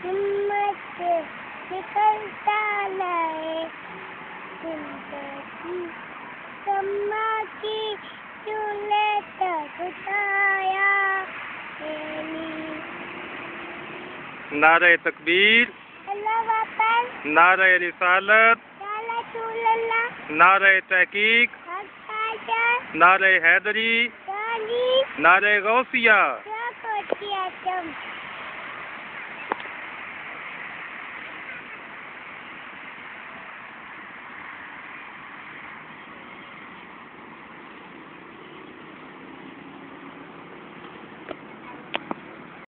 हिम्मत निकलता लाए जिंदगी सम्मा की चूल्हे तक उठाया। नारे तकबीर, अल्लाह अकबर, नारे रिसालत, नारे तहकीक, नारे हैदरी, नारे गौसिया।